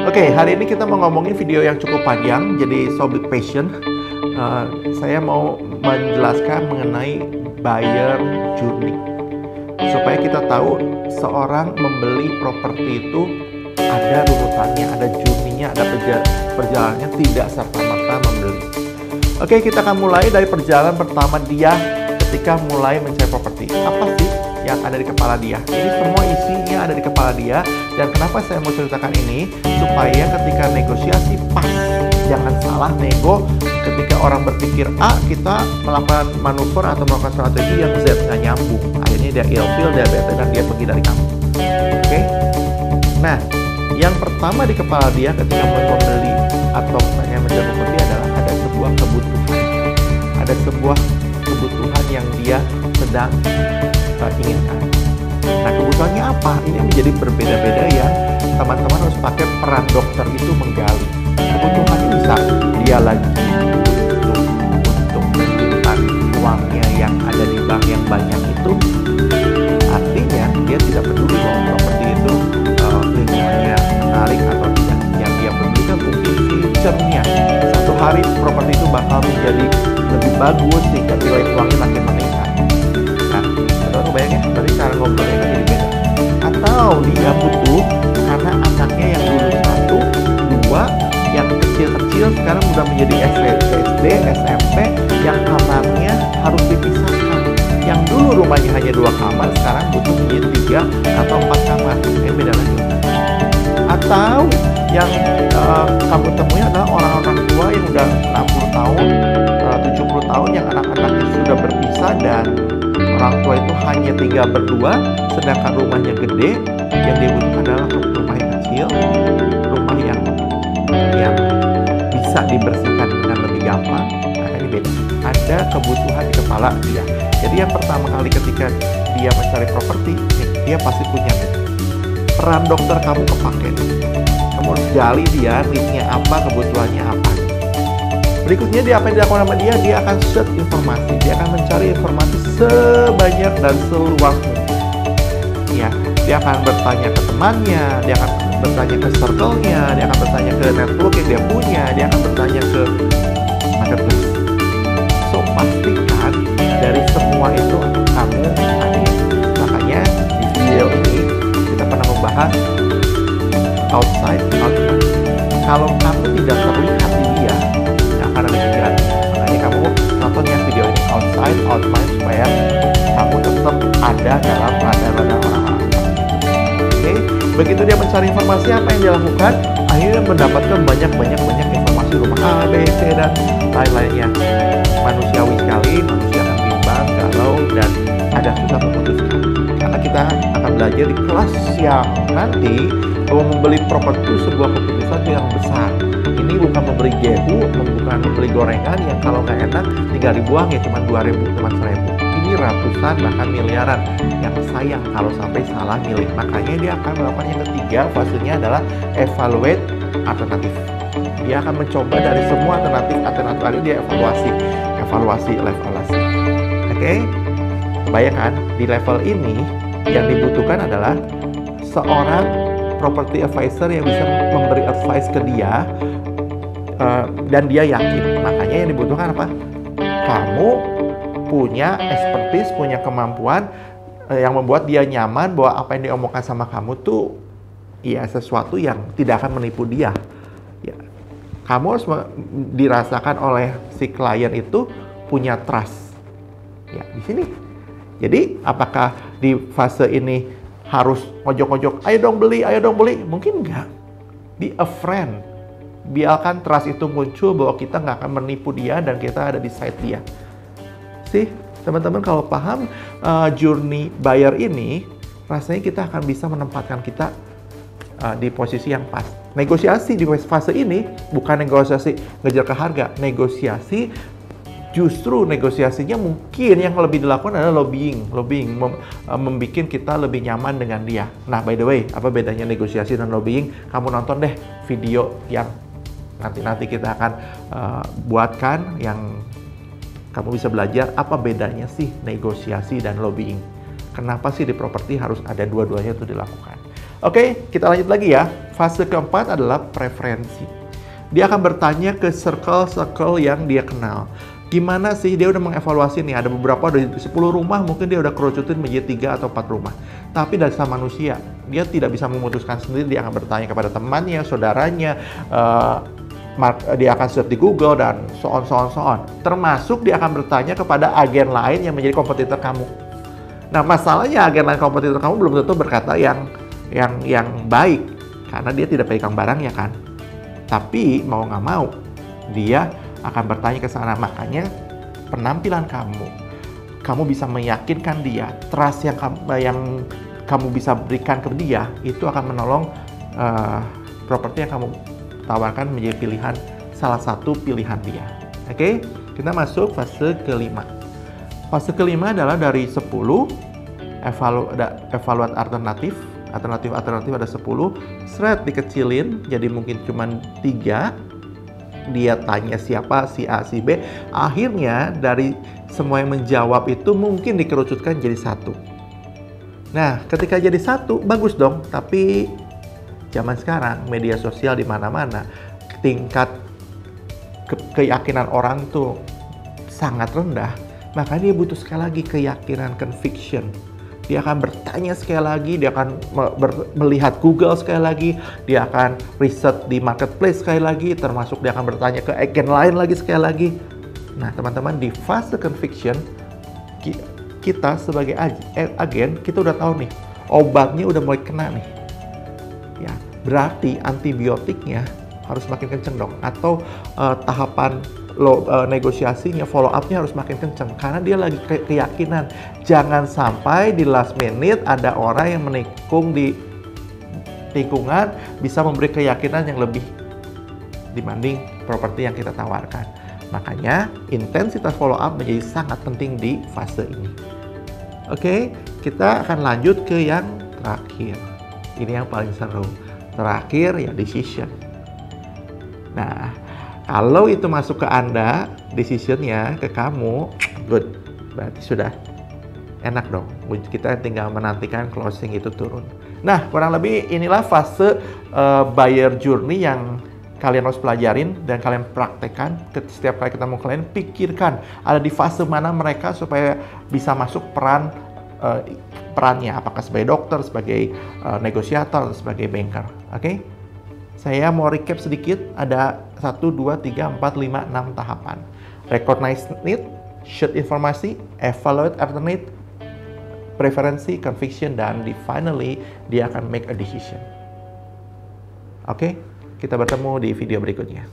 Oke, hari ini kita mau ngomongin video yang cukup panjang, jadi so be patient. Saya mau menjelaskan mengenai buyer journey. Supaya kita tahu seorang membeli properti itu ada runutannya, ada journey-nya, ada perjalanannya, tidak serta-merta membeli. Oke, kita akan mulai dari perjalanan pertama dia ketika mulai mencari properti. Apa sih yang ada di kepala dia? Ini semua isinya ada di kepala dia. Dan kenapa saya mau ceritakan ini? Supaya ketika negosiasi pas, jangan salah nego. Ketika orang berpikir A, kita melakukan manuver atau melakukan strategi yang Z nggak nyambung. Akhirnya dia ilfeel, dia bete, dan dia pergi dari kamu. Oke? Nah, yang pertama di kepala dia ketika mau membeli atau pengen mencari properti adalah ada sebuah kebutuhan. Ada sebuah kebutuhan yang dia sedang inginkan. Nah, kebutuhannya apa? Ini menjadi berbeda-beda ya. Teman-teman harus pakai peran dokter itu menggali. Kebutuhan bisa dia lagi untuk menyimpan uangnya yang ada di bank yang banyak itu. Artinya dia tidak peduli bahwa properti itu lingkungannya menarik atau tidak. Yang dia pedulikan mungkin future-nya. Satu hari properti itu bakal menjadi lebih bagus sehingga nilai uangnya makin meningkat. Nah, bayangin, berarti cara ngobrolnya kan jadi beda. Atau dia butuh karena anaknya yang dulu 1, 2, yang kecil-kecil sekarang udah menjadi SD, SMP, yang kamarnya harus dipisahkan. Yang dulu rumahnya hanya 2 kamar, sekarang butuh menjadi 3 atau 4 kamar. Beda lagi. Atau yang kamu temui adalah orang-orang tua yang udah 60 tahun, 70 tahun, yang anak-anaknya sudah berpisah dan orang tua itu hanya tinggal berdua, sedangkan rumahnya gede. Yang dibutuhkan adalah rumah yang kecil, rumah yang bisa dibersihkan dengan lebih gampang. Nah, ini beda. Ada kebutuhan di kepala dia. Jadi yang pertama kali ketika dia mencari properti, dia pasti punya peran dokter kamu kepake. Kamu harus gali dia, need-nya apa, kebutuhannya apa. Berikutnya dia apa yang dilakukan sama dia? Dia akan search informasi, dia akan mencari informasi sebanyak dan seluas mungkin. Ya, dia akan bertanya ke temannya, dia akan bertanya ke circle-nya, dia akan bertanya ke network yang dia punya, dia akan bertanya ke marketplace. So, pastikan dari semua itu kamu hadir. Makanya di video ini kita pernah membahas outside. Kalau kamu tidak terlihat di dia, akan ada pikiran. Makanya kamu nonton ya video ini outside, outmind, supaya kamu tetap ada dalam radar orang-orang. Oke, begitu dia mencari informasi, apa yang dia lakukan? Akhirnya mendapatkan banyak informasi rumah A, B, C, dan lain-lainnya. Manusiawi sekali, manusia akan bimbang, galau, dan ada susah memutuskan. Karena kita akan belajar di kelas yang nanti bahwa membeli properti itu sebuah keputusan yang besar. Ini bukan membeli gehu, bukan membeli gorengan yang kalau nggak enak tinggal dibuang ya cuma 2.000, cuma 1.000. Ini ratusan bahkan miliaran yang sayang kalau sampai salah milih. Makanya dia akan melakukan yang ketiga, fasenya adalah evaluate alternatif. Dia akan mencoba dari semua alternatif lalu dia evaluasi. Oke? Bayangkan di level ini yang dibutuhkan adalah seorang property advisor yang bisa memberi advice ke dia. Dan dia yakin. Makanya yang dibutuhkan apa? Kamu punya expertise, punya kemampuan yang membuat dia nyaman bahwa apa yang diomongkan sama kamu tuh ya sesuatu yang tidak akan menipu dia. Ya. Kamu harus dirasakan oleh si klien itu punya trust. Ya, di sini. Jadi, apakah di fase ini harus ojok-ojok, ayo dong beli. Mungkin enggak. Be a friend. Biarkan trust itu muncul bahwa kita nggak akan menipu dia dan kita ada di side dia. Sih, teman-teman kalau paham journey buyer ini, rasanya kita akan bisa menempatkan kita di posisi yang pas. Negosiasi di fase ini bukan negosiasi ngejar ke harga, justru negosiasinya mungkin yang lebih dilakukan adalah lobbying, membuat kita lebih nyaman dengan dia. Nah, by the way, apa bedanya negosiasi dan lobbying? Kamu nonton deh video yang nanti kita akan buatkan, yang kamu bisa belajar apa bedanya sih negosiasi dan lobbying. Kenapa sih di properti harus ada dua-duanya itu dilakukan. Oke, kita lanjut lagi ya. Fase keempat adalah preferensi. Dia akan bertanya ke circle-circle yang dia kenal. Gimana sih, dia udah mengevaluasi nih, ada beberapa dari 10 rumah, mungkin dia udah kerucutin menjadi 3 atau 4 rumah. Tapi dari sama manusia, dia tidak bisa memutuskan sendiri, dia akan bertanya kepada temannya, saudaranya, dia akan search di Google, dan so on. Termasuk dia akan bertanya kepada agen lain yang menjadi kompetitor kamu. Nah, masalahnya agen lain kompetitor kamu belum tentu berkata yang baik, karena dia tidak pegang barangnya kan. Tapi mau nggak mau, dia akan bertanya ke sana. Makanya penampilan kamu bisa meyakinkan dia, trust yang kamu bisa berikan ke dia, itu akan menolong properti yang kamu tawarkan menjadi pilihan, salah satu pilihan dia. Oke, kita masuk fase kelima. Fase kelima adalah dari 10 evaluat alternatif ada 10, thread dikecilin jadi mungkin cuma 3. Dia tanya siapa, si A, si B. Akhirnya dari semua yang menjawab itu mungkin dikerucutkan jadi 1. Nah, ketika jadi 1 bagus dong, tapi zaman sekarang media sosial di mana-mana, tingkat keyakinan orang tuh sangat rendah. Makanya dia butuh sekali lagi keyakinan, conviction. Dia akan bertanya sekali lagi, dia akan melihat Google sekali lagi, dia akan riset di marketplace sekali lagi, termasuk dia akan bertanya ke agen lain lagi sekali lagi. Nah, teman-teman, di fase conviction, kita sebagai agen, kita udah tahu nih, obatnya udah mulai kena nih. Ya, berarti antibiotiknya harus makin kenceng dong, atau tahapan negosiasinya, follow up-nya harus makin kenceng, karena dia lagi keyakinan. Jangan sampai di last minute ada orang yang menikung di lingkungan bisa memberi keyakinan yang lebih dibanding properti yang kita tawarkan. Makanya intensitas follow up menjadi sangat penting di fase ini. Oke, kita akan lanjut ke yang terakhir. Ini yang paling seru. Terakhir ya decision. Nah, kalau itu masuk ke Anda, decision-nya ke kamu, good. Berarti sudah enak dong. Kita tinggal menantikan closing itu turun. Nah, kurang lebih inilah fase buyer journey yang kalian harus pelajarin dan kalian praktekkan. Setiap kali ketemu klien, pikirkan ada di fase mana mereka supaya bisa masuk perannya. Apakah sebagai dokter, sebagai negosiator, atau sebagai banker. Oke? Saya mau recap sedikit, ada 1, 2, 3, 4, 5, 6 tahapan. Recognize need, share informasi, evaluate alternate, preferensi, conviction, dan finally dia akan make a decision. Oke, kita bertemu di video berikutnya.